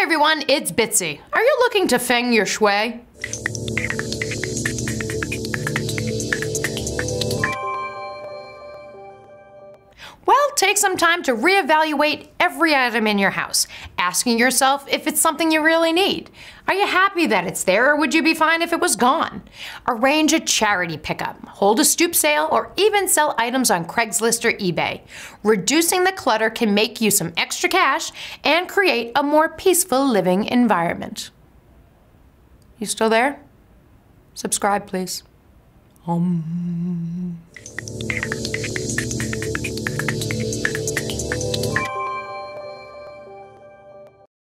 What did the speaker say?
everyone, it's Bitsy. Are you looking to feng your shui? Well, take some time to reevaluate every item in your house, asking yourself if it's something you really need. Are you happy that it's there, or would you be fine if it was gone? Arrange a charity pickup, hold a stoop sale, or even sell items on Craigslist or eBay. Reducing the clutter can make you some extra cash and create a more peaceful living environment. You still there? Subscribe, please.